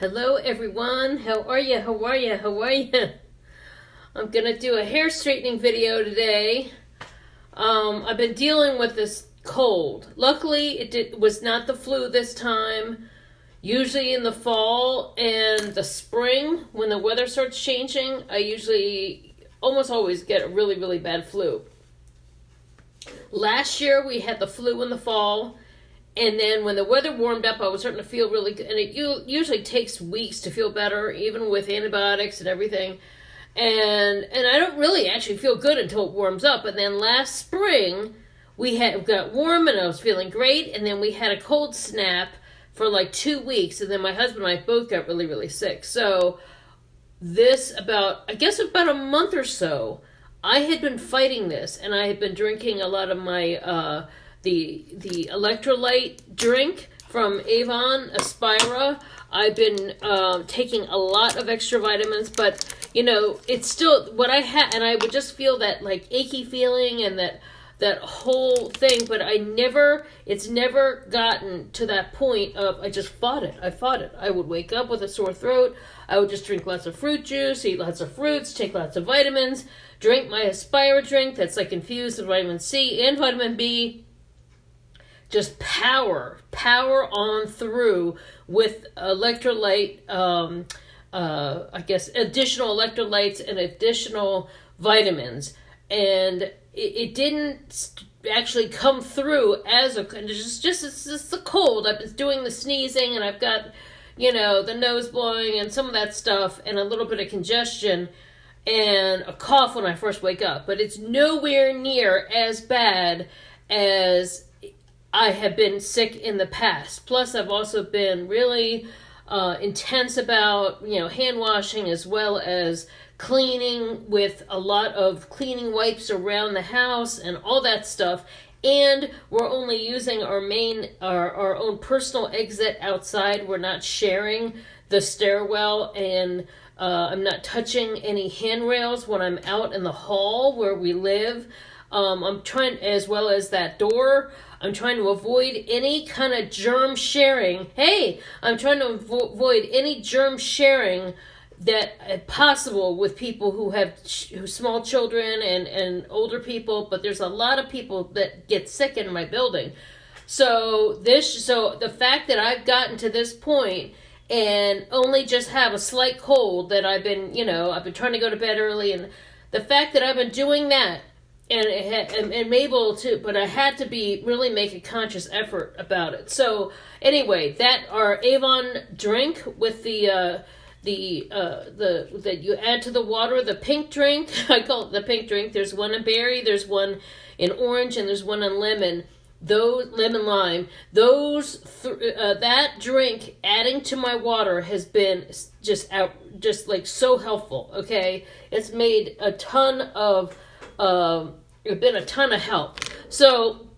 Hello everyone, how are you? I'm gonna do a hair straightening video today. I've been dealing with this cold. Luckily it was not the flu this time. Usually in the fall and the spring when the weather starts changing, I usually almost always get a really bad flu. Last year we had the flu in the fall. And then when the weather warmed up, I was starting to feel really good. And it usually takes weeks to feel better, even with antibiotics and everything. And I don't really actually feel good until it warms up. And then last spring, we got warm and I was feeling great. And then we had a cold snap for like 2 weeks. And then my husband and I both got really sick. So about a month or so, I had been fighting this. And I had been drinking a lot of my... the electrolyte drink from Avon, Aspira. I've been taking a lot of extra vitamins, but it's still what I had, and I would just feel that like achy feeling and that whole thing, but it's never gotten to that point of I just fought it. I would wake up with a sore throat. I would just drink lots of fruit juice, eat lots of fruits, take lots of vitamins, drink my Aspira drink that's like infused with vitamin C and vitamin B. Just power on through with electrolyte, additional electrolytes and additional vitamins. And it didn't actually come through as it's just the cold. I've been doing the sneezing and I've got, the nose blowing and some of that stuff and a little bit of congestion and a cough when I first wake up. But it's nowhere near as bad as I have been sick in the past. Plus, I've also been really intense about, hand washing as well as cleaning with a lot of cleaning wipes around the house and all that stuff. And we're only using our own personal exit outside. We're not sharing the stairwell, and I'm not touching any handrails when I'm out in the hall where we live. I'm trying, as well as that door, I'm trying to avoid any kind of germ sharing. I'm trying to avoid any germ sharing that possible with people who have small children and older people, but there's a lot of people that get sick in my building. So the fact that I've gotten to this point and only just have a slight cold that I've been trying to go to bed early, and the fact that I've been doing that, and I'm able to, but I had to really make a conscious effort about it. So anyway, that our Avon drink with that you add to the water, the pink drink, I call it the pink drink. There's one in berry, there's one in orange, and there's one in lemon. Lemon lime, that drink adding to my water has been just like so helpful. Okay, it's made a ton of. It's been a ton of help. So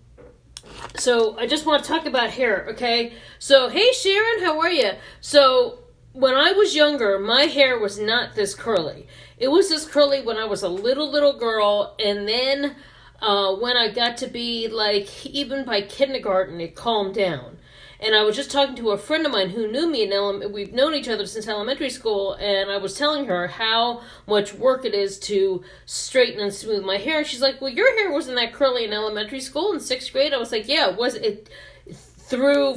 I just want to talk about hair, okay? So, hey Sharon, how are you? So, when I was younger, my hair was not this curly. It was this curly when I was a little girl, and then when I got to be like, even by kindergarten, it calmed down. And I was just talking to a friend of mine who knew me, we've known each other since elementary school, and I was telling her how much work it is to straighten and smooth my hair. And she's like, well, your hair wasn't that curly in elementary school in 6th grade. I was like, yeah, it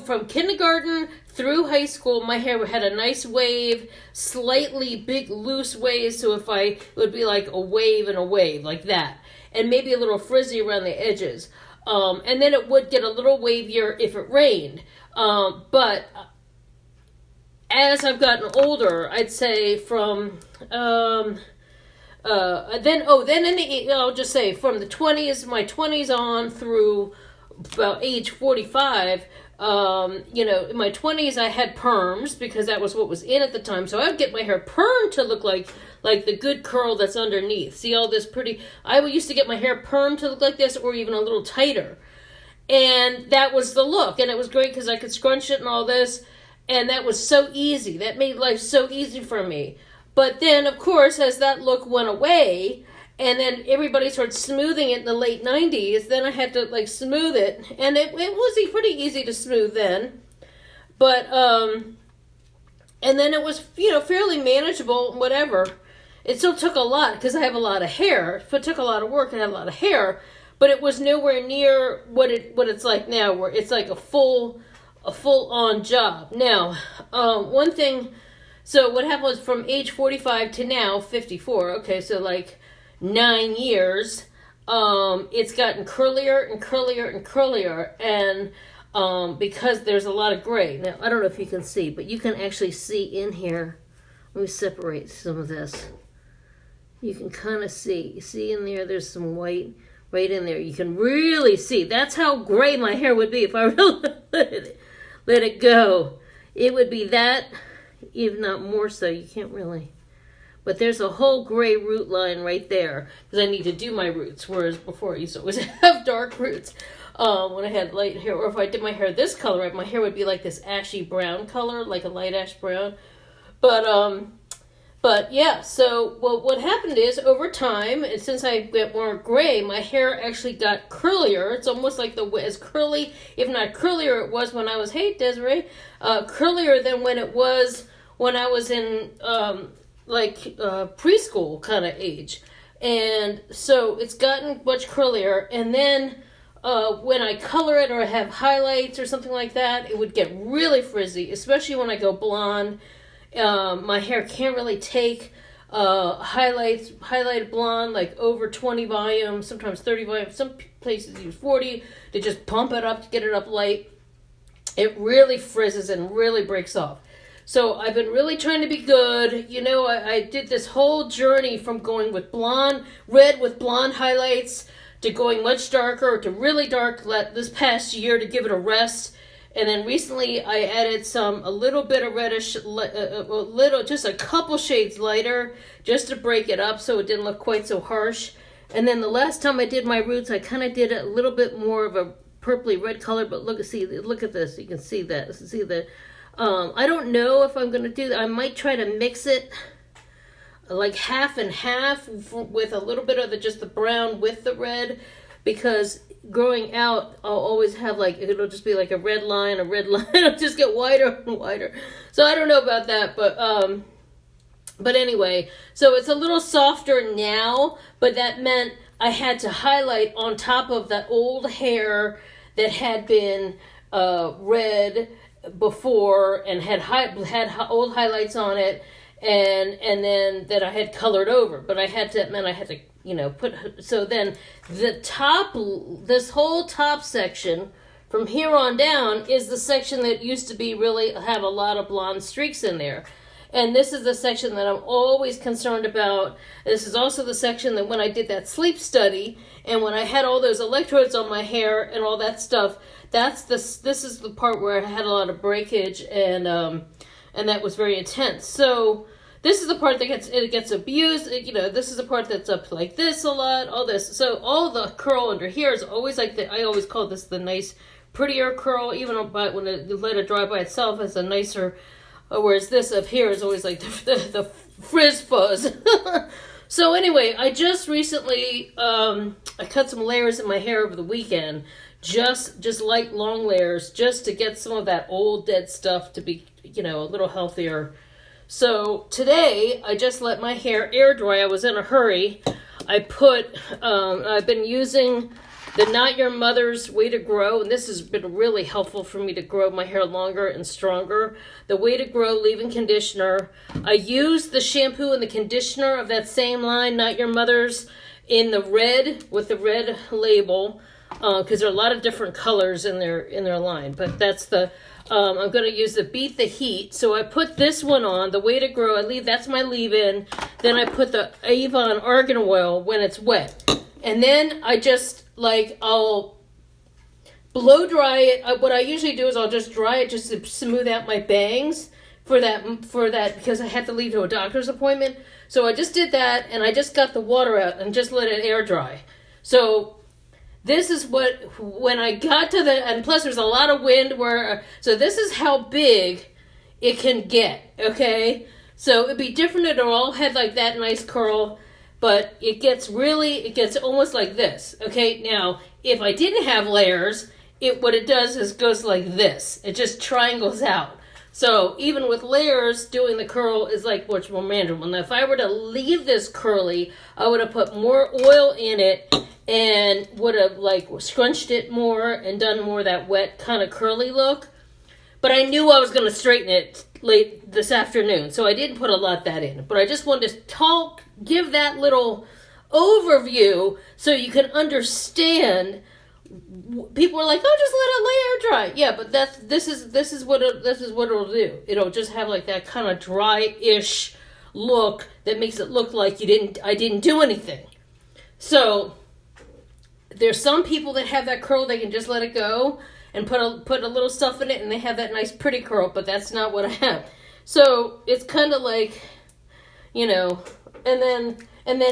from kindergarten through high school, my hair had a nice wave, slightly big, loose waves, so it would be like a wave and a wave, like that. And maybe a little frizzy around the edges. And then it would get a little wavier if it rained. But as I've gotten older, I'd say from I'll just say from the 20s, my 20s on through about age 45. In my 20s I had perms because that was what was in at the time. So I would get my hair permed to look like the good curl that's underneath. See all this pretty, I used to get my hair permed to look like this, or even a little tighter. And that was the look, and it was great because I could scrunch it and all this, and that was so easy. That made life so easy for me. But then, of course, as that look went away, and then everybody started smoothing it in the late 90s, then I had to, smooth it. And it was pretty easy to smooth then. But, And then it was, fairly manageable, whatever. It still took a lot because I have a lot of hair. It took a lot of work and I had a lot of hair, but it was nowhere near what it's like now, where it's like a full on job. Now, one thing, so what happened was from age 45 to now 54. Okay, so like 9 years. It's gotten curlier and curlier and curlier, and because there's a lot of gray. Now, I don't know if you can see, but you can actually see in here. Let me separate some of this. You can kind of see. You see in there, there's some white right in there. You can really see. That's how gray my hair would be if I really let it go. It would be that, if not more so. You can't really. But there's a whole gray root line right there because I need to do my roots, whereas before I used to always have dark roots when I had light hair. Or if I did my hair this color, my hair would be like this ashy brown color, like a light ash brown. But yeah, so what happened is over time, and since I got more gray, my hair actually got curlier. It's almost like as curly, if not curlier, it was when I was, hey Desiree, curlier than when it was when I was in preschool kind of age. And so it's gotten much curlier. And then when I color it or I have highlights or something like that, it would get really frizzy, especially when I go blonde. My hair can't really take highlighted blonde, like over 20 volume, sometimes 30 volume. Some places use 40 to just pump it up to get it up light. It really frizzes and really breaks off. So I've been really trying to be good. I did this whole journey from going with red with blonde highlights to going much darker to really dark this past year to give it a rest. And then recently I added a little bit of reddish, just a couple shades lighter just to break it up so it didn't look quite so harsh. And then the last time I did my roots, I kind of did a little bit more of a purpley red color, but look at this. You can see that. See the, I don't know if I'm going to do that. I might try to mix it like half and half with a little bit of just the brown with the red, because growing out, I'll always have it'll just be like a red line. It'll just get wider and wider. So I don't know about that, but anyway, so it's a little softer now, but that meant I had to highlight on top of that old hair that had been red before and had old highlights on it, and then that I had colored over, but I had to so then this whole top section from here on down is the section that used to be really have a lot of blonde streaks in there. And this is the section that I'm always concerned about. This is also the section that when I did that sleep study and when I had all those electrodes on my hair and all that stuff, this is the part where I had a lot of breakage and that was very intense. So this is the part that gets abused. This is the part that's up like this a lot, all this. So all the curl under here is always I always call this the nice, prettier curl, even when you let it dry by itself, it's a nicer, whereas this up here is always like the frizz fuzz. So anyway, I just recently, I cut some layers in my hair over the weekend, just light long layers, just to get some of that old dead stuff to be, a little healthier. So today I just let my hair air dry. I was in a hurry. I've been using the Not Your Mother's Way to Grow, and this has been really helpful for me to grow my hair longer and stronger. The Way to Grow leave-in conditioner. I use the shampoo and the conditioner of that same line, Not Your Mother's, in the red with the red label, because there are a lot of different colors in their line. But that's I'm going to use the Beat the Heat. So I put this one on, the Way to Grow. That's my leave-in. Then I put the Avon Argan Oil when it's wet. And then I just, I'll blow dry it. What I usually do is I'll just dry it just to smooth out my bangs for that because I had to leave to a doctor's appointment. So I just did that, and I just got the water out and just let it air dry. So this is when I got to and plus there's a lot of wind so this is how big it can get, okay? So it'd be different if it all had like that nice curl, but it gets almost like this, okay? Now, if I didn't have layers, what it does is goes like this. It just triangles out. So even with layers, doing the curl is like much more manageable. Now, if I were to leave this curly, I would have put more oil in it and would have like scrunched it more and done more of that wet kind of curly look. But I knew I was going to straighten it late this afternoon, so I didn't put a lot of that in. But I just wanted to give that little overview so you can understand. People are like, "Oh, just let it layer dry." Yeah, but this is what it'll do. It'll just have like that kind of dry-ish look that makes it look like I didn't do anything. So there's some people that have that curl, they can just let it go and put a little stuff in it, and they have that nice pretty curl. But that's not what I have. So it's kind of like, and then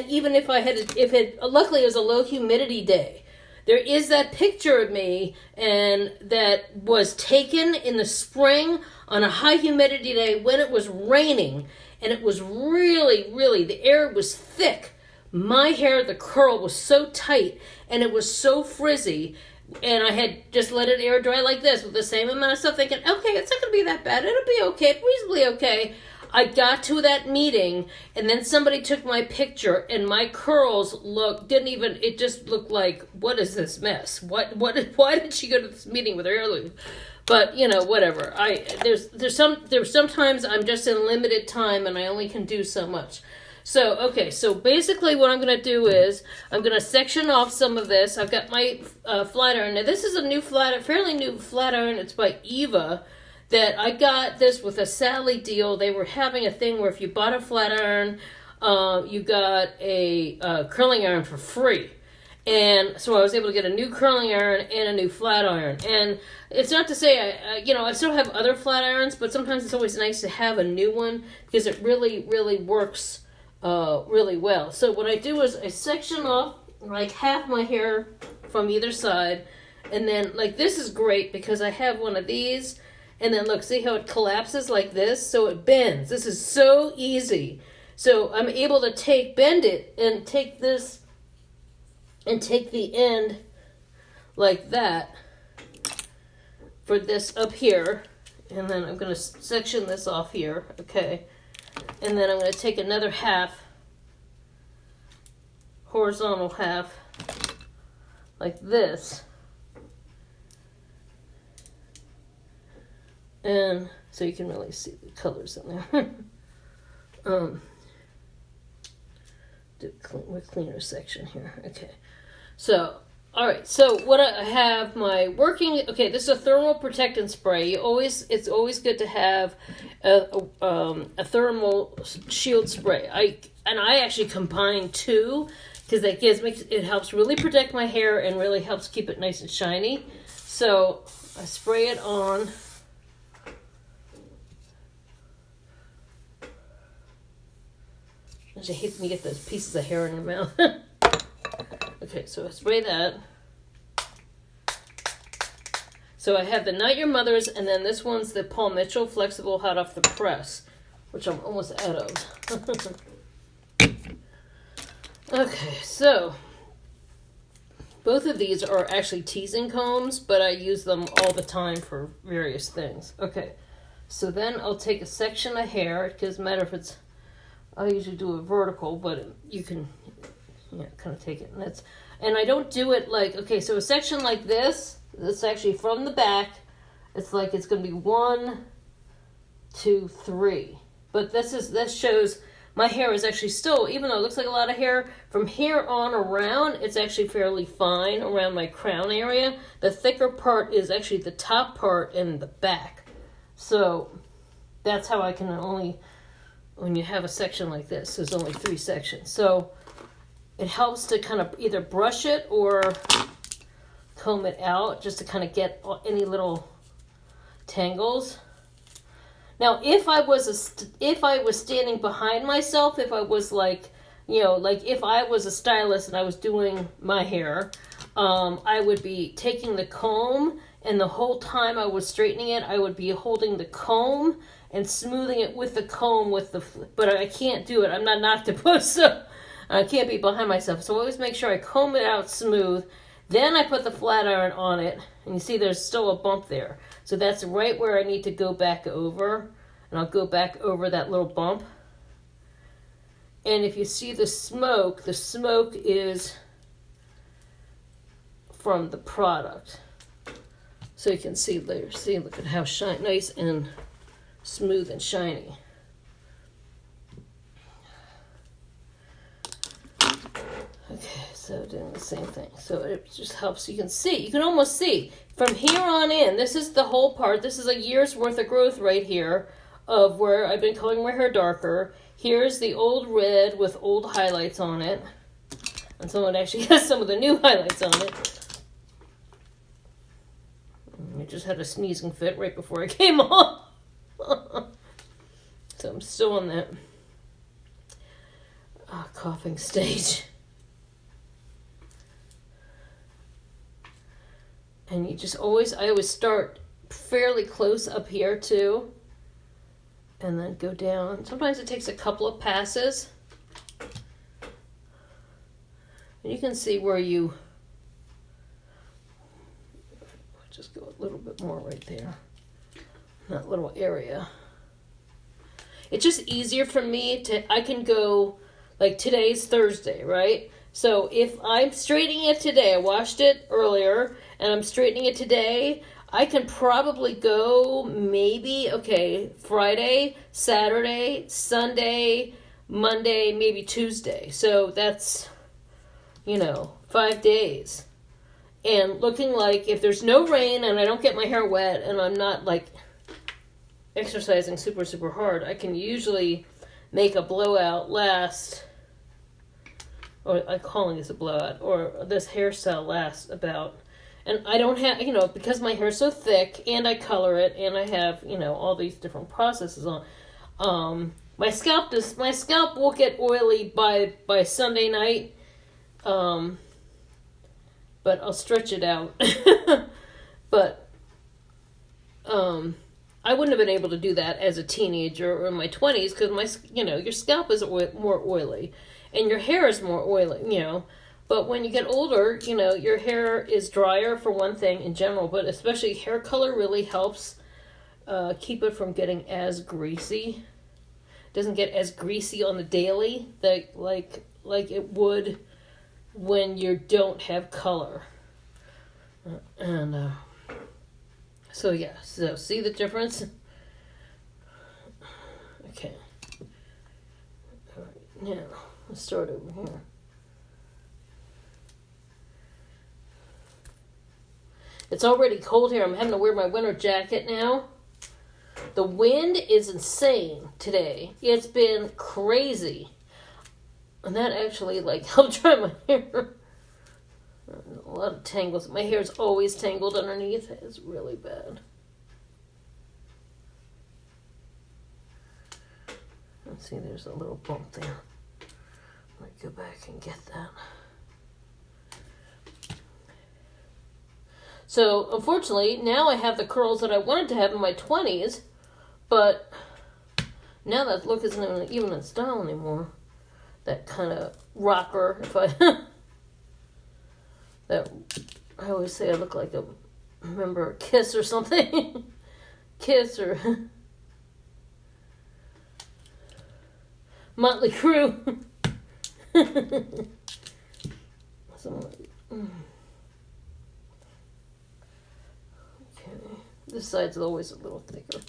even if luckily it was a low humidity day. There is that picture of me, and that was taken in the spring on a high humidity day when it was raining, and it was really, really, the air was thick. My hair, the curl was so tight, and it was so frizzy, and I had just let it air dry like this with the same amount of stuff, thinking, okay, it's not going to be that bad. It'll be okay, reasonably okay. I got to that meeting, and then somebody took my picture, and my curls it just looked like, what is this mess? Why did she go to this meeting with her hair loose? But, whatever. There's sometimes I'm just in limited time, and I only can do so much. So, okay, so basically what I'm going to do is, I'm going to section off some of this. I've got my flat iron. Now, this is a fairly new flat iron. It's by Avon. That I got this with a Sally deal. They were having a thing where if you bought a flat iron, you got a curling iron for free. And so I was able to get a new curling iron and a new flat iron. And it's not to say, I still have other flat irons, but sometimes it's always nice to have a new one because it really, really works really well. So what I do is I section off like half my hair from either side. And then like this is great because I have one of these. And then look, see how it collapses like this? So it bends. This is so easy. So I'm able to bend it and take this and take the end like that for this up here. And then I'm going to section this off here. Okay. And then I'm going to take another half, horizontal half, like this. And so you can really see the colors in there. Do a cleaner section here. Okay. So, all right. So what I have my working. Okay, this is a thermal protectant spray. It's always good to have a thermal shield spray. I actually combine two because it helps really protect my hair and really helps keep it nice and shiny. So I spray it on. I hate when you get those pieces of hair in your mouth. Okay, so I spray that. So I have the Not Your Mother's, and then this one's the Paul Mitchell Flexible Hot Off the Press, which I'm almost out of. Okay, so both of these are actually teasing combs, but I use them all the time for various things. Okay, so then I'll take a section of hair. It doesn't matter if it's, I usually do a vertical, but you can kind of take it. And I don't do it like, okay, so a section like this, it's actually from the back. It's like it's going to be 1, 2, 3. But this shows my hair is actually still, even though it looks like a lot of hair, from here on around, it's actually fairly fine around my crown area. The thicker part is actually the top part and the back. So that's how I can only, when you have a section like this, there's only 3 sections. So it helps to kind of either brush it or comb it out just to kind of get any little tangles. Now, if I was standing behind myself, if I was like if I was a stylist and I was doing my hair, I would be taking the comb, and the whole time I was straightening it, I would be holding the comb and smoothing it with the comb but I can't do it. I'm not an octopus, so I can't be behind myself. So I always make sure I comb it out smooth. Then I put the flat iron on it, and you see there's still a bump there. So that's right where I need to go back over. And I'll go back over that little bump. And if you see the smoke is from the product. So you can see there, see, look at how nice and smooth and shiny. Okay, so doing the same thing. So it just helps, you can almost see from here on in, this is the whole part, this is a year's worth of growth right here of where I've been coloring my hair darker. Here's the old red with old highlights on it. And someone actually has some of the new highlights on it. I just had a sneezing fit right before I came on. So I'm still on that coughing stage. And you just always, I always start fairly close up here too. And then go down. Sometimes it takes a couple of passes. And you can see where you just go a little bit more right there. That little area. It's just easier for me to, I can go, like today's Thursday, right? So if I'm straightening it today, I washed it earlier, and I'm straightening it today, I can probably go maybe, okay, Friday, Saturday, Sunday, Monday, maybe Tuesday. So that's, 5 days. And looking like if there's no rain and I don't get my hair wet and I'm not like exercising super, super hard, I can usually make a blowout last, or I'm calling this a blowout, or this hairstyle lasts about, and I don't have, because my hair's so thick and I color it and I have, all these different processes on, my scalp will get oily by Sunday night, but I'll stretch it out. But I wouldn't have been able to do that as a teenager or in my 20s because your scalp is more oily and your hair is more oily, But when you get older, your hair is drier for one thing in general, but especially hair color really helps keep it from getting as greasy. It doesn't get as greasy on the daily like it would when you don't have color. And so yeah, so see the difference? Okay. All right, now let's start over here. It's already cold here. I'm having to wear my winter jacket now. The wind is insane today. It's been crazy. And that actually helped dry my hair. A lot of tangles. My hair's always tangled underneath. It's really bad. Let's see, there's a little bump there. Let me go back and get that. So, unfortunately, now I have the curls that I wanted to have in my 20s, but now that look isn't even in style anymore. That kind of rocker, that I always say I look like remember Kiss or something. Kiss or Motley Crue. This side's always a little thicker.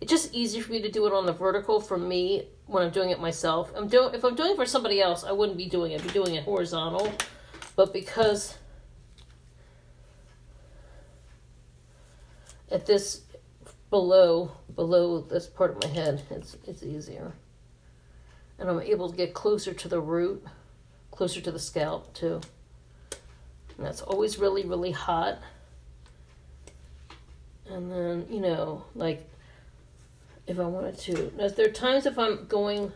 It's just easier for me to do it on the vertical for me when I'm doing it myself. If I'm doing it for somebody else, I wouldn't be doing it. I'd be doing it horizontal. But because at this below this part of my head, it's easier. And I'm able to get closer to the root, closer to the scalp too. And that's always really, really hot. And then, if I wanted to. Now, there are times if I'm going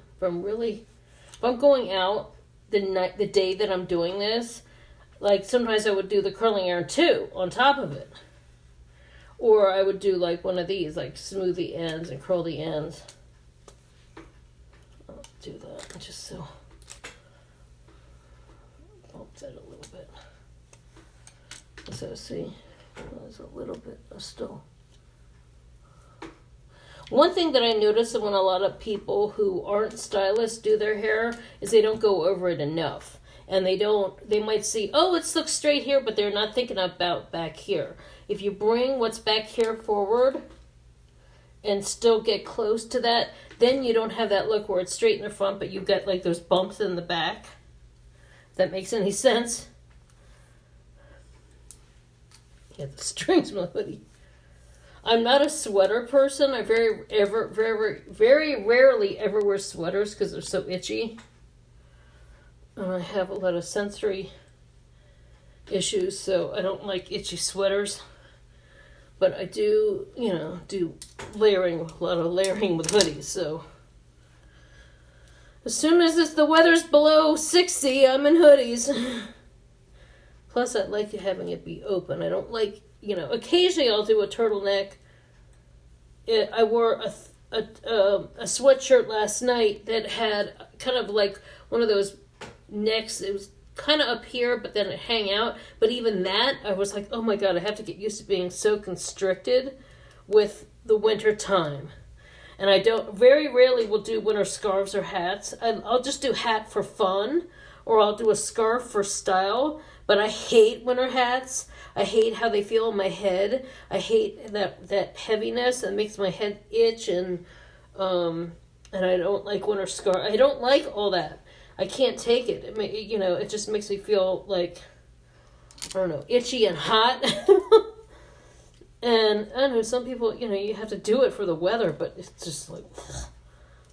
out the day that I'm doing this, sometimes I would do the curling iron too on top of it. Or I would do one of these, smooth the ends and curl the ends. I'll do that just so. Bump that a little bit. So see, There's a little bit of still. One thing that I notice when a lot of people who aren't stylists do their hair is they don't go over it enough. And they might see, oh, it looks straight here, but they're not thinking about back here. If you bring what's back here forward and still get close to that, then you don't have that look where it's straight in the front, but you've got like those bumps in the back. If that makes any sense. Yeah, the strings on my hoodie. I'm not a sweater person. I very rarely ever wear sweaters because they're so itchy. And I have a lot of sensory issues, so I don't like itchy sweaters. But I do, do a lot of layering with hoodies, so. As soon as the weather's below 60, I'm in hoodies. Plus, I like having it be open. I don't like, occasionally I'll do a turtleneck. I wore a sweatshirt last night that had kind of like one of those necks. It was kind of up here, but then it hang out. But even that, I was like, oh my God, I have to get used to being so constricted with the winter time. And I very rarely will do winter scarves or hats. I'll just do hat for fun, or I'll do a scarf for style. But I hate winter hats. I hate how they feel in my head. I hate that heaviness that makes my head itch, and I don't like winter scarf. I don't like all that. I can't take it. It just makes me feel like, I don't know, itchy and hot. And I don't know, some people, you have to do it for the weather, but it's just like,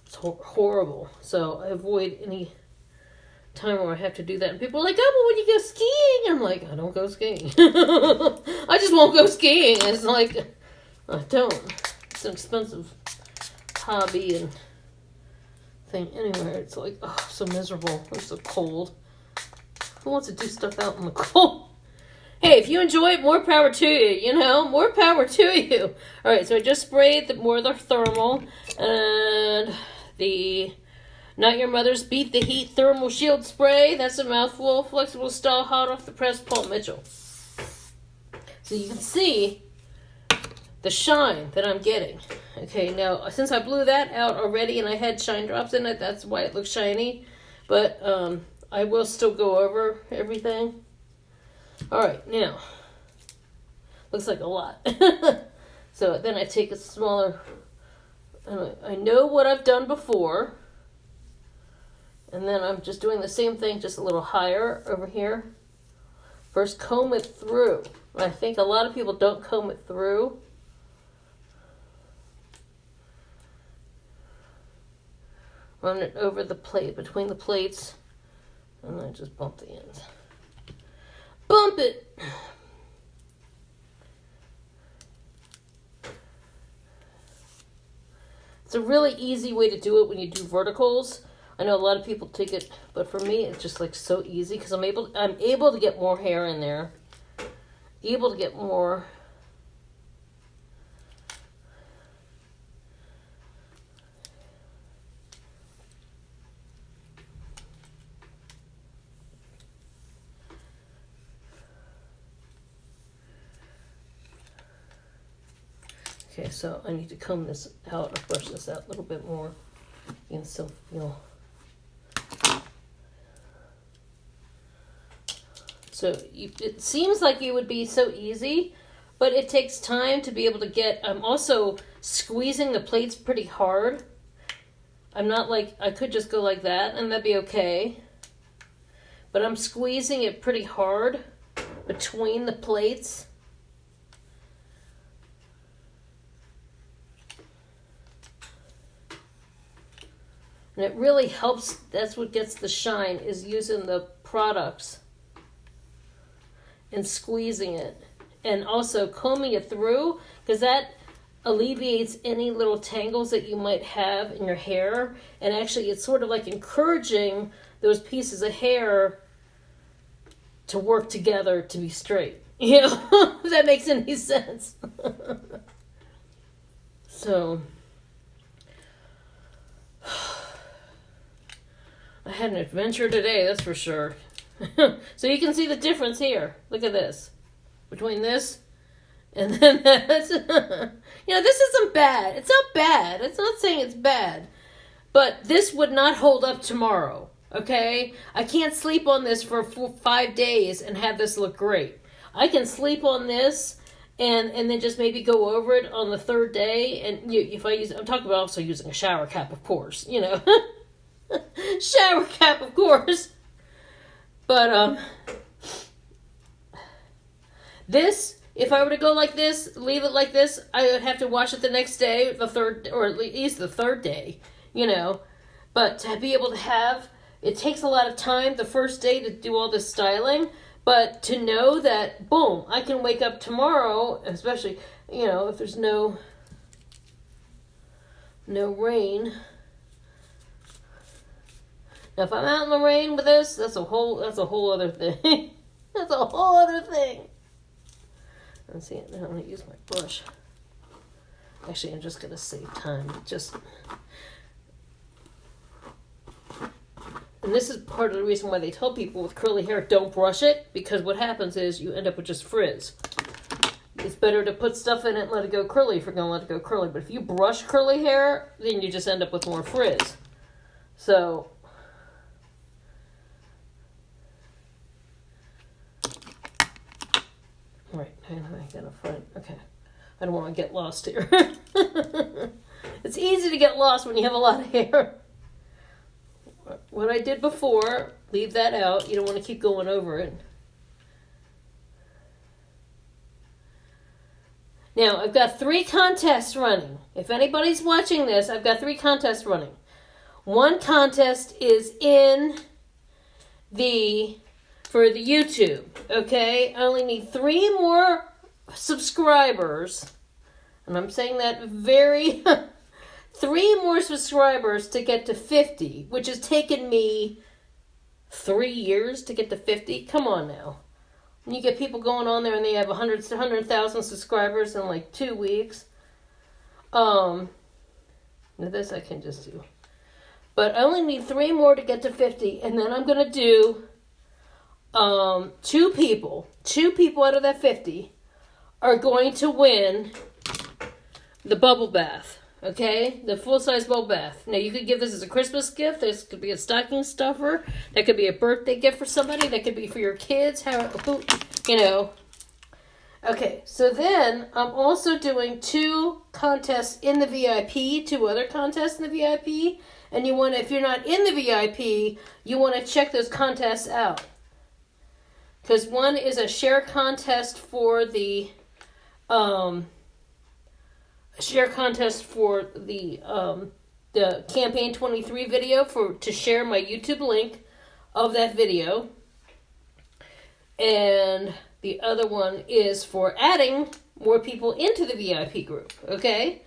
it's horrible. So I avoid any time where I have to do that. And people are like, oh, but when you go skiing, I'm like, I don't go skiing. I just won't go skiing. It's like, I don't. It's an expensive hobby and thing anywhere. It's like, oh, so miserable. It's so cold. Who wants to do stuff out in the cold? Hey, if you enjoy it, more power to you, more power to you. All right, so I just sprayed more of the thermal and the Not Your Mother's Beat the Heat Thermal Shield Spray. That's a mouthful. Flexible style, hot off the press, Paul Mitchell. So you can see the shine that I'm getting. Okay, now, since I blew that out already and I had shine drops in it, that's why it looks shiny. But I will still go over everything. Alright, now, looks like a lot. So then I take a smaller, I know what I've done before. And then I'm just doing the same thing, just a little higher over here. First, comb it through. I think a lot of people don't comb it through. Run it over the plate, between the plates. And then just bump the ends. Bump it! It's a really easy way to do it when you do verticals. I know a lot of people take it, but for me, it's just like so easy because I'm able to get more hair in there. Able to get more. Okay, so I need to comb this out or brush this out a little bit more. You can still feel. So it seems like it would be so easy, but it takes time to be able to get. I'm also squeezing the plates pretty hard. I'm not like, I could just go like that and that'd be okay. But I'm squeezing it pretty hard between the plates. And it really helps, that's what gets the shine, is using the products and squeezing it. And also combing it through, because that alleviates any little tangles that you might have in your hair. And actually it's sort of like encouraging those pieces of hair to work together to be straight. If that makes any sense. So I had an adventure today, that's for sure. So you can see the difference here. Look at this. Between this And then that's, this isn't bad. It's not bad. It's not saying it's bad. But this would not hold up tomorrow, okay? I can't sleep on this for 5 days and have this look great. I can sleep on this and then just maybe go over it on the 3rd day. And I'm talking about also using a shower cap, of course, shower cap, of course. But, this, if I were to go like this, leave it like this, I would have to wash it the next day, the 3rd, or at least the 3rd day, But to be able to have, it takes a lot of time the first day to do all this styling, but to know that, boom, I can wake up tomorrow, especially, if there's no rain. Now, if I'm out in the rain with this, that's a whole other thing. That's a whole other thing. Let's see, now I'm going to use my brush. Actually, I'm just going to save time. And this is part of the reason why they tell people with curly hair, don't brush it, because what happens is you end up with just frizz. It's better to put stuff in it and let it go curly if you're going to let it go curly. But if you brush curly hair, then you just end up with more frizz. So, right, I gotta find, okay. I don't want to get lost here. It's easy to get lost when you have a lot of hair. What I did before, leave that out. You don't want to keep going over it. Now, I've got 3 contests running. If anybody's watching this, I've got 3 contests running. One contest is for the YouTube, okay? I only need 3 more subscribers. And I'm saying that 3 more subscribers to get to 50, which has taken me 3 years to get to 50. Come on now. When you get people going on there and they have 100,000 subscribers in like 2 weeks. Now this I can just do. But I only need 3 more to get to 50. And then I'm going to do 2 people out of that 50 are going to win the bubble bath. Okay, the full-size bubble bath. Now, you could give this as a Christmas gift. This could be a stocking stuffer. That could be a birthday gift for somebody. That could be for your kids. Okay, so then I'm also doing 2 contests in the VIP, 2 other contests in the VIP. And if you're not in the VIP, you want to check those contests out. Because one is a share contest for the campaign 23 video to share my YouTube link of that video. And the other one is for adding more people into the VIP group, okay?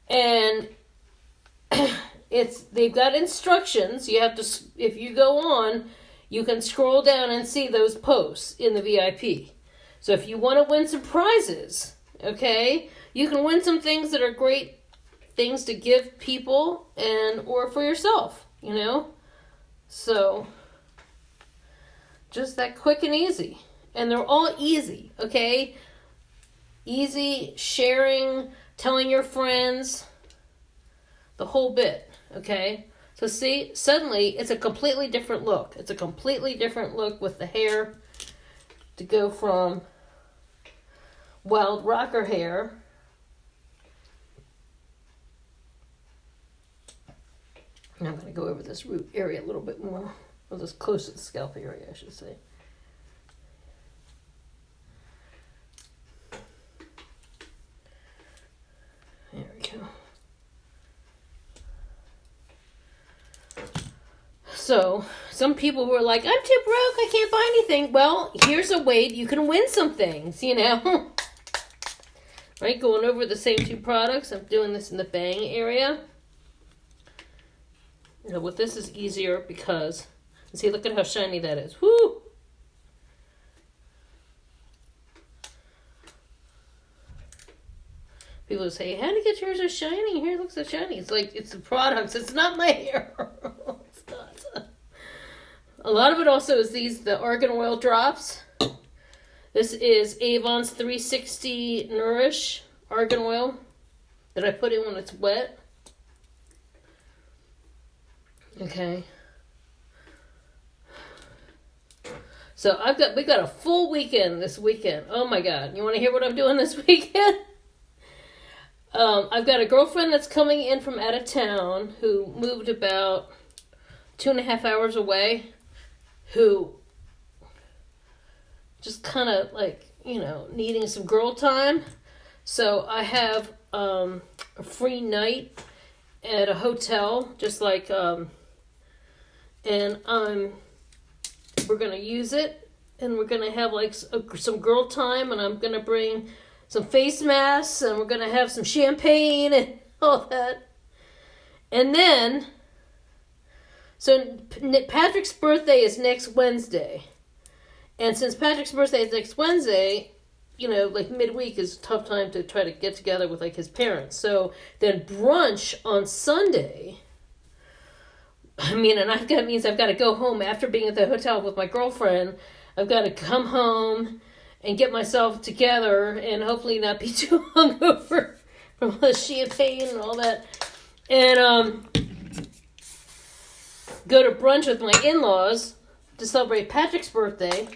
And they've got instructions. You have to, if you go on, you can scroll down and see those posts in the VIP. So if you want to win some prizes, okay, you can win some things that are great things to give people or for yourself, So, just that quick and easy. And they're all easy, okay? Easy, sharing, telling your friends, the whole bit, okay? So see, suddenly it's a completely different look. It's a completely different look with the hair to go from wild rocker hair Now I'm going to go over this root area a little bit more. Well, this close to the scalp area, I should say. There we go. So, some people who are like, I'm too broke, I can't buy anything. Well, here's a way you can win some things, you know. Right, going over the same two products. I'm doing this in the bang area. You know, with this is easier because, see, look at how shiny that is. Woo! People say, how do you get yours so shiny? Your hair looks so shiny. It's like, it's the products. It's not my hair. It's not. A lot of it also is the argan oil drops. This is Avon's 360 Nourish Argan Oil that I put in when it's wet. Okay. So we got a full weekend this weekend. Oh my God. You want to hear what I'm doing this weekend? I've got a girlfriend that's coming in from out of town who moved about 2.5 hours away, who just kind of like, needing some girl time. So I have a free night at a hotel, just like, and we're going to use it, and we're going to have like some girl time, and I'm going to bring some face masks, and we're going to have some champagne and all that. And then, so Patrick's birthday is next Wednesday. And since Patrick's birthday is next Wednesday, like midweek is a tough time to try to get together with like his parents. So then brunch on Sunday. And that means I've got to go home after being at the hotel with my girlfriend. I've got to come home and get myself together and hopefully not be too hungover from all the champagne and all that. And go to brunch with my in-laws to celebrate Patrick's birthday.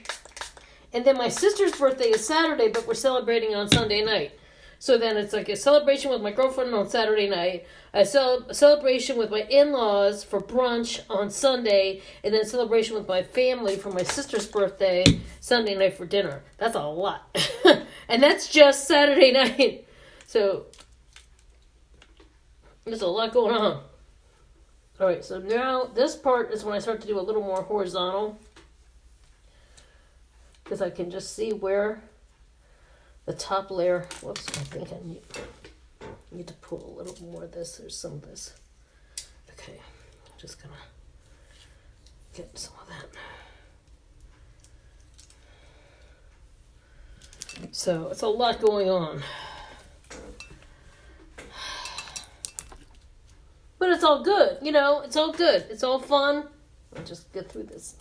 And then my sister's birthday is Saturday, but we're celebrating on Sunday night. So then it's like a celebration with my girlfriend on Saturday night, a celebration with my in-laws for brunch on Sunday, and then celebration with my family for my sister's birthday Sunday night for dinner. That's a lot. And that's just Saturday night. So there's a lot going on. All right, so now this part is when I start to do a little more horizontal, because I can just see where the top layer, whoops, I think I need to pull a little more of this. There's some of this. Okay, I'm just going to get some of that. So it's a lot going on. But it's all good, it's all good. It's all fun. I'll just get through this.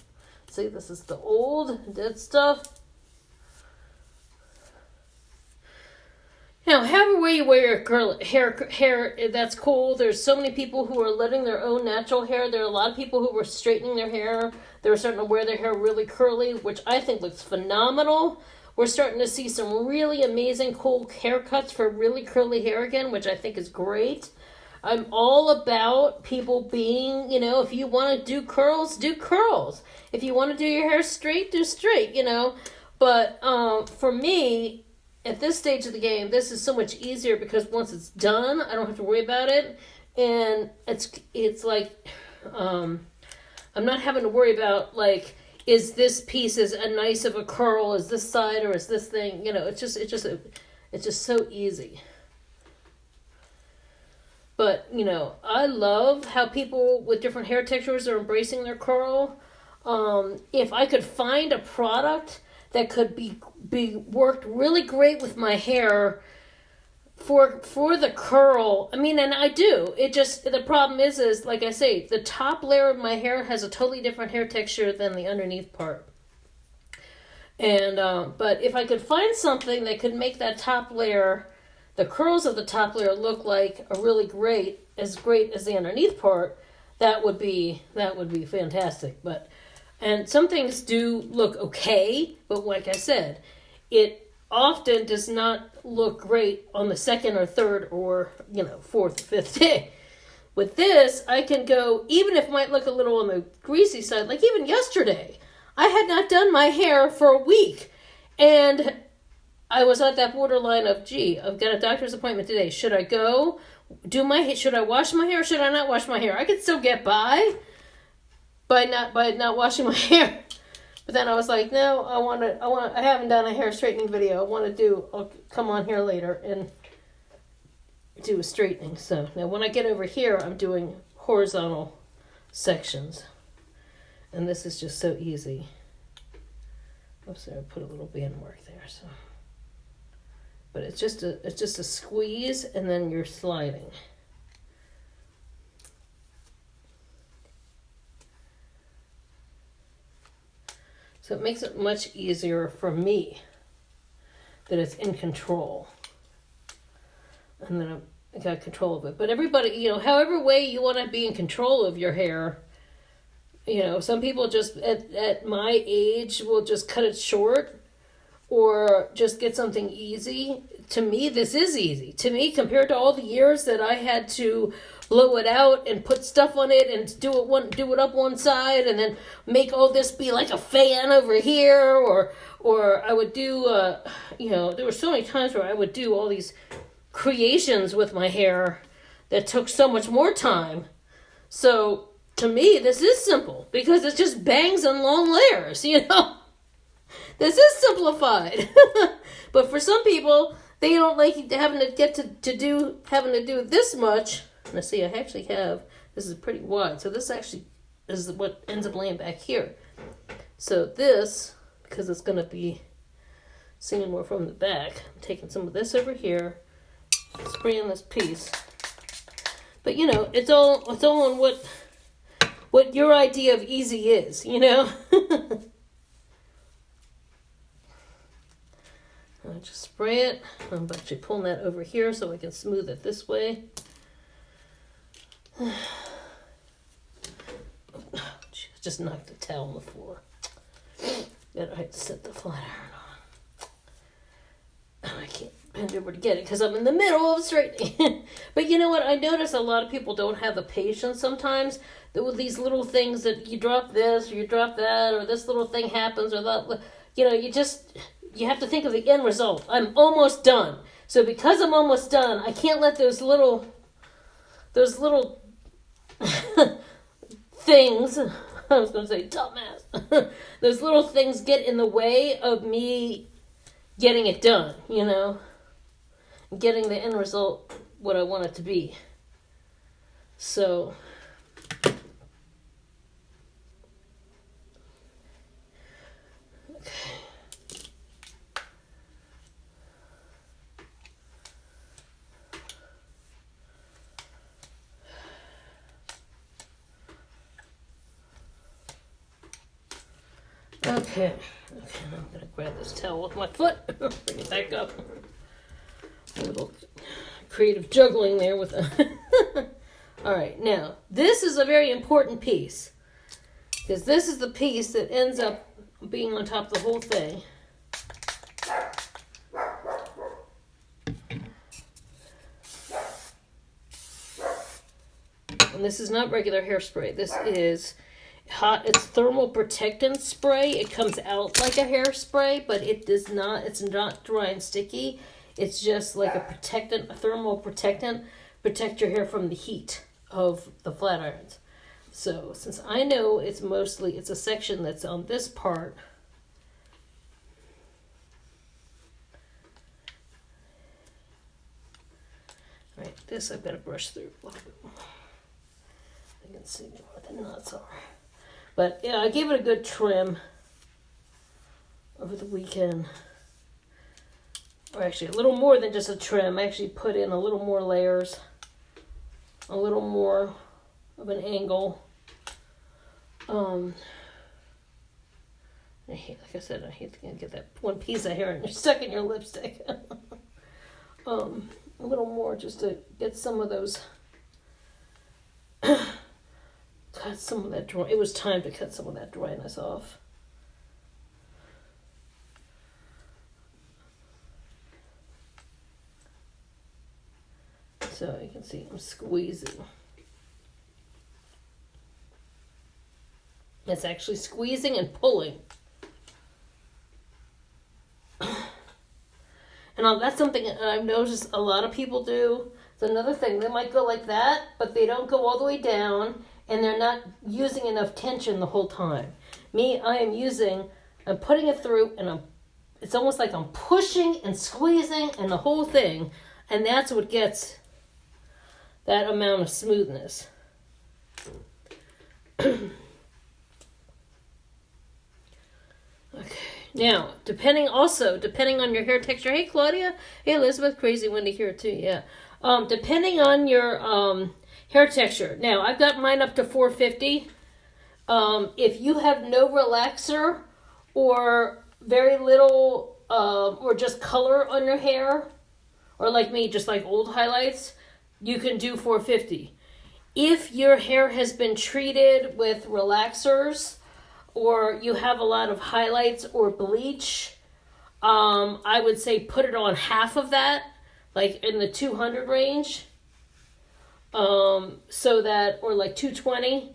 See, this is the old, dead stuff. However way you wear your hair, that's cool. There's so many people who are letting their own natural hair. There are a lot of people who were straightening their hair. They were starting to wear their hair really curly, which I think looks phenomenal. We're starting to see some really amazing, cool haircuts for really curly hair again, which I think is great. I'm all about people being, if you want to do curls, do curls. If you want to do your hair straight, do straight, But for me, at this stage of the game, this is so much easier because once it's done, I don't have to worry about it. And it's like, I'm not having to worry about, like, is this piece as a nice of a curl as this side or is this thing, it's just so easy. But, I love how people with different hair textures are embracing their curl. If I could find a product that could be worked really great with my hair for the curl, and I do. The problem is like I say, the top layer of my hair has a totally different hair texture than the underneath part. And, but if I could find something that could make that top layer, the curls of the top layer look like a really great as the underneath part, that would be fantastic. And some things do look okay, but like I said, it often does not look great on the second or third or, fourth or fifth day. With this, I can go, even if it might look a little on the greasy side, like even yesterday, I had not done my hair for a week. And I was at that borderline of, I've got a doctor's appointment today. Should I go do my hair? Should I wash my hair or should I not wash my hair? I could still get by not washing my hair. But then I was like, no, I haven't done a hair straightening video. I'll come on here later and do a straightening. So now when I get over here, I'm doing horizontal sections. And this is just so easy. Oops, I put a little band mark there, so. But it's just a squeeze and then you're sliding. So it makes it much easier for me. that it's in control. And then I got control of it. But everybody, however way you want to be in control of your hair, some people just at my age will just cut it short or just get something easy. To me, this is easy. To me, compared to all the years that I had to blow it out and put stuff on it and do it up one side and then make all this be like a fan over here, or I would do, there were so many times where I would do all these creations with my hair that took so much more time. So to me, this is simple because it's just bangs and long layers, This is simplified. But for some people, they don't like having to do this much. Now see, I actually have, this is pretty wide, so this actually is what ends up laying back here. So this, because it's going to be seen more from the back, I'm taking some of this over here, spraying this piece. But it's all on what your idea of easy is, I just spray it. I'm actually pulling that over here so I can smooth it this way. Just knocked the towel on the floor. Then I had to set the flat iron on. I can't bend over to get it because I'm in the middle of straightening. But you know what? I notice a lot of people don't have the patience sometimes with these little things that you drop this or you drop that or this little thing happens or that. You have to think of the end result. I'm almost done. So because I'm almost done, I can't let those little things, I was going to say dumbass, those little things get in the way of me getting it done, getting the end result what I want it to be. So Okay, now I'm going to grab this towel with my foot, bring it back up. A little creative juggling there with a... All right, now, this is a very important piece, because this is the piece that ends up being on top of the whole thing. And this is not regular hairspray. This is it's thermal protectant spray. It comes out like a hairspray, but it's not dry and sticky. It's just like a thermal protectant, protect your hair from the heat of the flat irons. So since I know it's a section that's on this part, right, this I've got to brush through a little bit more. I can see what the knots are. But yeah, I gave it a good trim over the weekend. Or actually a little more than just a trim. I actually put in a little more layers. A little more of an angle. Like I said, I hate to get that one piece of hair and you're stuck in your lipstick. A little more just to get some of those... cut some of that dry. It was time to cut some of that dryness off. So you can see I'm squeezing. It's actually squeezing and pulling. And that's something I've noticed a lot of people do. It's another thing. They might go like that, but they don't go all the way down. And they're not using enough tension the whole time. Me, I'm putting it through, and it's almost like I'm pushing and squeezing and the whole thing. And that's what gets that amount of smoothness. Okay. Now, depending on your hair texture. Hey, Claudia. Hey, Elizabeth. Crazy Wendy here, too. Yeah. Depending on your... hair texture. Now, I've got mine up to 450. If you have no relaxer or very little or just color on your hair, or like me, just like old highlights, you can do 450. If your hair has been treated with relaxers, or you have a lot of highlights or bleach, I would say put it on half of that, like in the 200 range, so that, or like 220,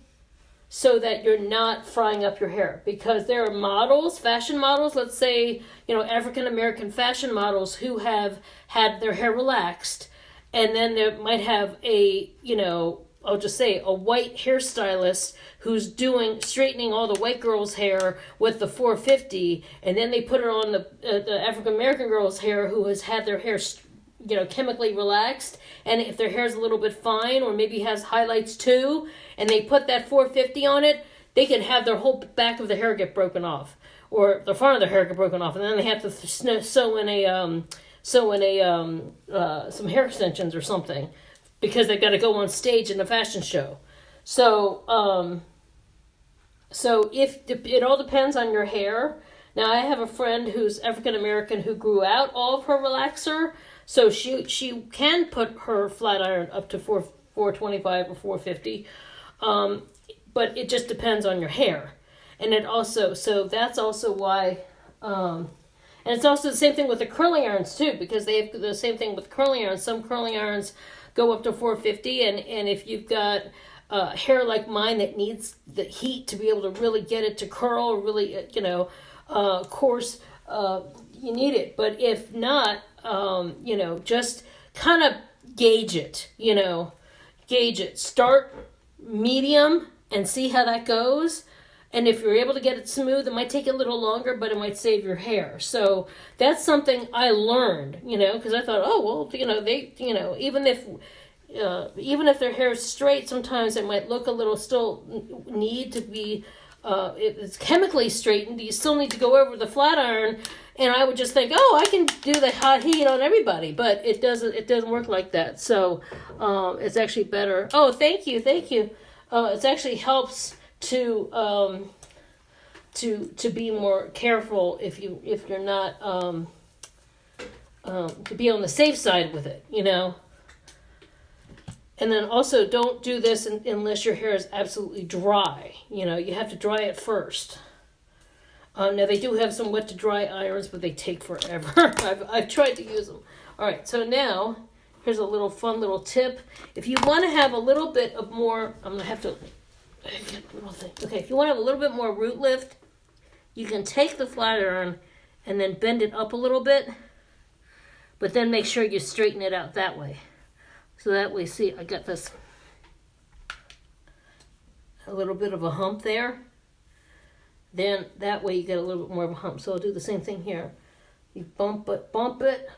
so that you're not frying up your hair. Because there are models, fashion models, let's say, African American fashion models who have had their hair relaxed, and then they might have a, I'll just say a white hairstylist who's straightening all the white girls' hair with the 450, and then they put it on the African American girl's hair who has had their hair, chemically relaxed, and if their hair's a little bit fine or maybe has highlights too, and they put that 450 on it, they can have their whole back of the hair get broken off, or the front of the hair get broken off, and then they have to sew in some hair extensions or something, because they've got to go on stage in a fashion show. So if it all depends on your hair. Now, I have a friend who's African American who grew out all of her relaxer, so she can put her flat iron up to 425 or 450, but it just depends on your hair. And so that's also why, and it's also the same thing with the curling irons too, because they have the same thing with curling irons. Some curling irons go up to 450, and if you've got hair like mine that needs the heat to be able to really get it to curl, really, coarse, you need it. But if not, just kind of gauge it, gauge it. Start medium and see how that goes. And if you're able to get it smooth, it might take a little longer, but it might save your hair. So that's something I learned, because I thought, even if their hair is straight, sometimes it might look a little, still need to be, it's chemically straightened. You still need to go over the flat iron. And I would just think, I can do the hot heat on everybody, but it doesn't work like that. So it's actually better. Oh, thank you. It actually helps to be more careful if you're not to be on the safe side with it, And then also don't do this unless your hair is absolutely dry. You have to dry it first. Now they do have some wet to dry irons, but they take forever. I've tried to use them. All right, so now here's a fun little tip. If you want to have a little bit of more, I'm gonna have to. Okay, if you want to have a little bit more root lift, you can take the flat iron and then bend it up a little bit, but then make sure you straighten it out that way. So that way, see, I got this, a little bit of a hump there. Then that way you get a little bit more of a hump. So I'll do the same thing here. You bump it,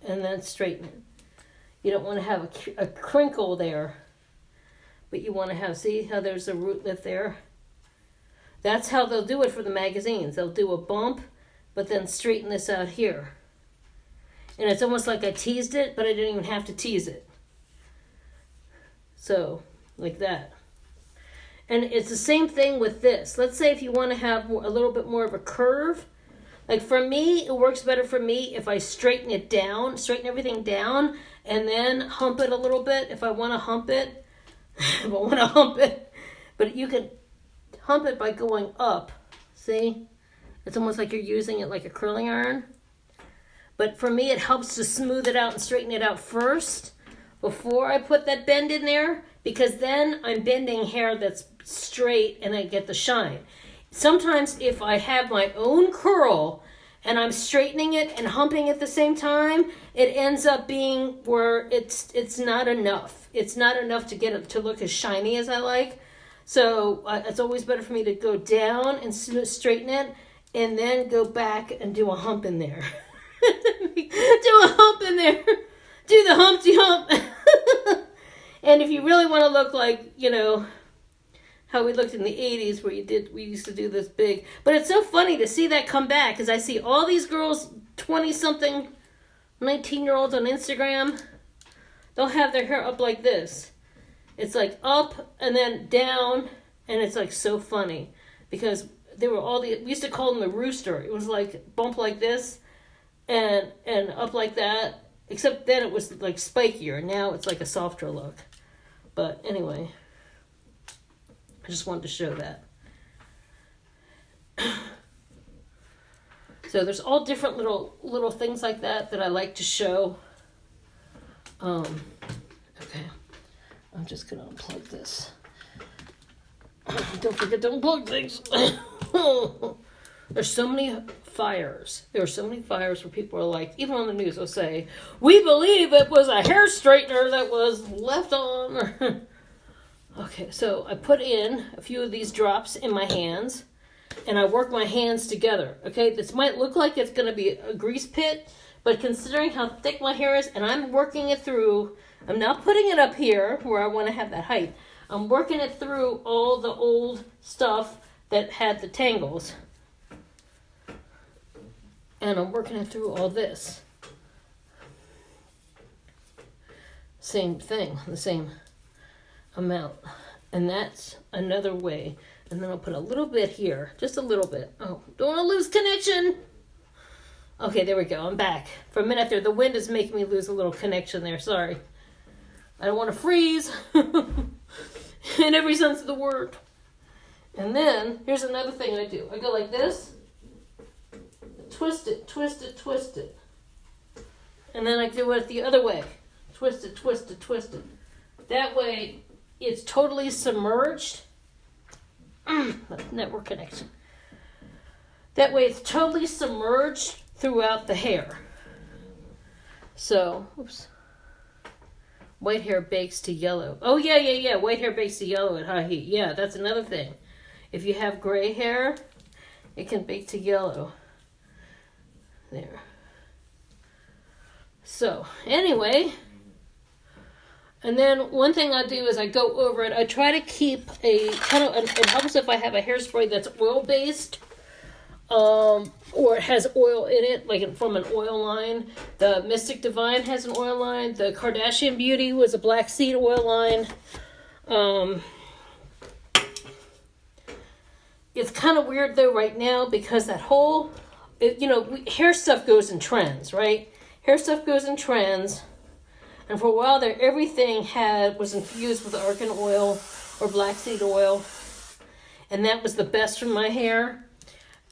and then straighten it. You don't want to have a crinkle there. But you want to have, see how there's a root lift there? That's how they'll do it for the magazines. They'll do a bump, but then straighten this out here. And it's almost like I teased it, but I didn't even have to tease it. So, like that. And it's the same thing with this. Let's say if you want to have a little bit more of a curve. Like for me, it works better for me if I straighten everything down, and then hump it a little bit if I want to hump it. But you can hump it by going up. See? It's almost like you're using it like a curling iron. But for me, it helps to smooth it out and straighten it out first before I put that bend in there, because then I'm bending hair that's straight and I get the shine. Sometimes if I have my own curl and I'm straightening it and humping at the same time, it ends up being where it's not enough. It's not enough to get it to look as shiny as I like. So it's always better for me to go down and straighten it, and then go back and do a hump in there. Do a hump in there. Do the Humpty Hump. And if you really want to look like, how we looked in the 80s where we used to do this big. But it's so funny to see that come back, because I see all these girls, 20-something, 19-year-olds on Instagram, they'll have their hair up like this. It's like up and then down, and it's like so funny, because they were we used to call them the rooster. It was like bump like this, and up like that. Except then it was like spikier. Now it's like a softer look. But anyway, I just wanted to show that. So there's all different little things like that I like to show. Okay, I'm just gonna unplug this. Don't forget to unplug things. There's so many fires. There are so many fires where people are like, even on the news, they'll say, "We believe it was a hair straightener that was left on." Okay, so I put in a few of these drops in my hands, and I work my hands together. Okay, this might look like it's going to be a grease pit, but considering how thick my hair is, and I'm working it through, I'm not putting it up here where I want to have that height. I'm working it through all the old stuff that had the tangles. And I'm working it through all this. Same thing, the same amount. And that's another way. And then I'll put a little bit here, just a little bit. Oh, don't want to lose connection. Okay, there we go. I'm back. For a minute there, the wind is making me lose a little connection there. Sorry. I don't want to freeze. In every sense of the word. And then, here's another thing I do. I go like this. Twist it, twist it, twist it. And then I do it the other way. Twist it, twist it, twist it. That way, it's totally submerged. Network connection. That way, it's totally submerged throughout the hair. So, oops. White hair bakes to yellow. Oh, yeah. White hair bakes to yellow at high heat. Yeah, that's another thing. If you have gray hair, it can bake to yellow. There. So, anyway. And then one thing I do is I go over it. I try to keep a kind of, it helps if I have a hairspray that's oil-based. Or it has oil in it, like from an oil line. The Mystic Divine has an oil line. The Kardashian Beauty was a black seed oil line. It's kind of weird though right now because that whole, hair stuff goes in trends, right? Hair stuff goes in trends. And for a while there, everything was infused with argan oil or black seed oil. And that was the best for my hair.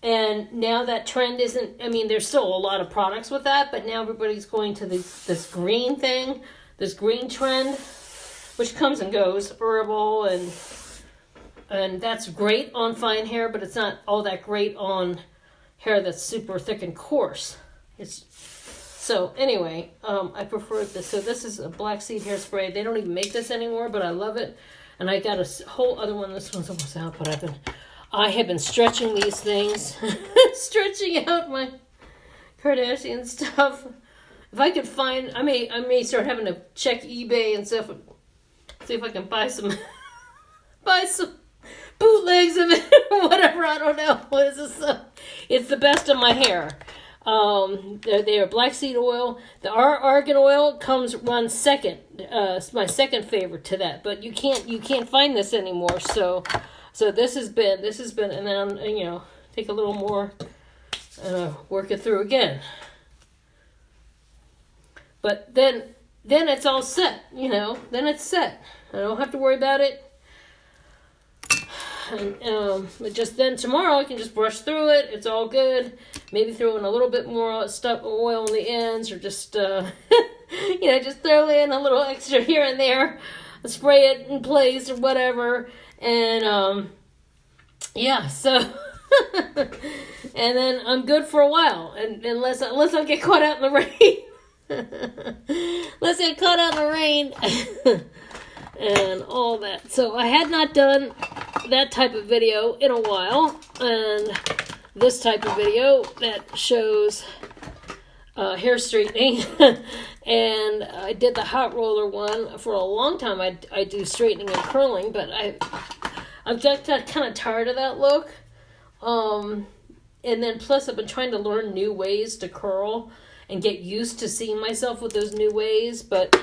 And now that trend isn't, there's still a lot of products with that, but now everybody's going to this green thing, this green trend, which comes and goes, herbal, and that's great on fine hair, but it's not all that great on hair that's super thick and coarse. So anyway, I prefer this. So this is a black seed hairspray. They don't even make this anymore, but I love it. And I got a whole other one. This one's almost out, but I have been stretching these things, stretching out my Kardashian stuff. If I could find, I may start having to check eBay and stuff, see if I can buy some bootlegs of it or whatever. I don't know. What is this? It's the best of my hair. They are black seed oil. The argan oil runs second. It's my second favorite to that, but you can't find this anymore. So this has been, and then, take a little more, work it through again. But then it's all set, then it's set. I don't have to worry about it. And but just then tomorrow I can just brush through it. It's all good. Maybe throw in a little bit more oil on the ends, or just, just throw in a little extra here and there. Spray it in place or whatever. And, so, and then I'm good for a while, and unless I get caught out in the rain, unless I get caught out in the rain, and all that. So I had not done that type of video in a while, and this type of video that shows hair straightening, and I did the hot roller one for a long time. I do straightening and curling, but I've just got kind of tired of that look. And then plus I've been trying to learn new ways to curl and get used to seeing myself with those new ways. But,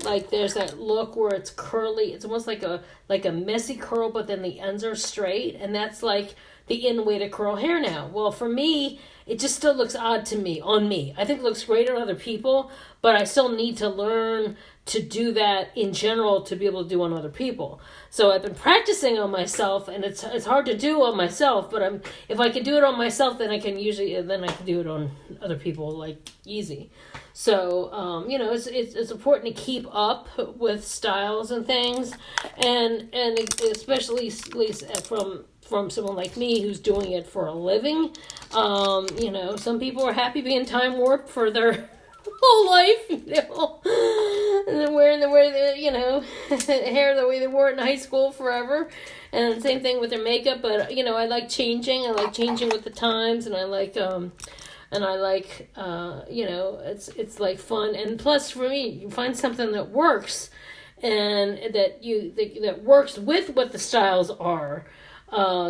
like there's that look where it's curly. It's almost like a messy curl, but then the ends are straight. And that's like the in way to curl hair now. Well, for me, it just still looks odd to me, on me. I think it looks great on other people, but I still need to learn to do that in general to be able to do on other people. So I've been practicing on myself, and it's hard to do on myself, but if I can do it on myself, then I can do it on other people, like, easy. So, it's important to keep up with styles and things, and especially from someone like me who's doing it for a living. Some people are happy being time warped for their whole life, and then wearing the hair the way they wore it in high school forever, and same thing with their makeup. But I like changing. I like changing with the times, and I like it's like fun. And plus, for me, you find something that works, and that works with what the styles are.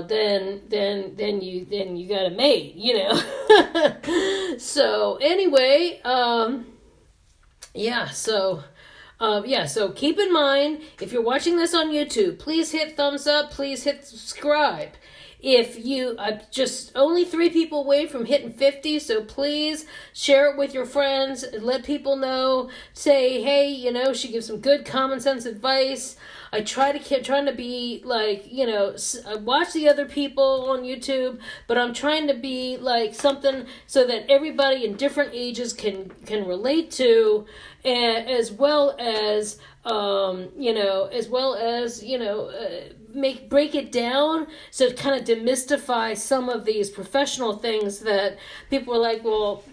Then you got it made, So anyway, so keep in mind, if you're watching this on YouTube, please hit thumbs up, please hit subscribe. If you, just only 3 people away from hitting 50, so please share it with your friends, let people know, say, hey, she gives some good common sense advice. I try to keep trying to be like, I watch the other people on YouTube, but I'm trying to be like something so that everybody in different ages can relate to, as well as break it down, so to kind of demystify some of these professional things that people are like, well,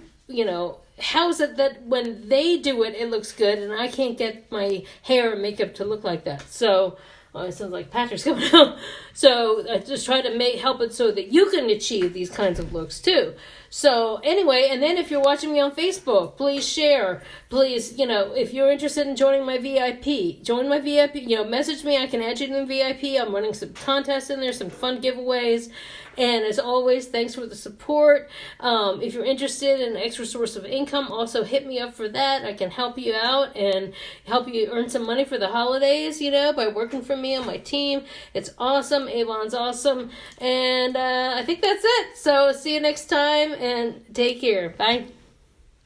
how is it that when they do it, it looks good, and I can't get my hair and makeup to look like that? So, it sounds like Patrick's coming out. So, I just try to help it so that you can achieve these kinds of looks too. So, anyway, and then if you're watching me on Facebook, please share. Please, if you're interested in joining my VIP, join my VIP, message me. I can add you to the VIP. I'm running some contests in there, some fun giveaways. And as always, thanks for the support. If you're interested in an extra source of income, also hit me up for that. I can help you out and help you earn some money for the holidays, by working for me on my team. It's awesome. Avon's awesome. And I think that's it. So see you next time, and take care. Bye.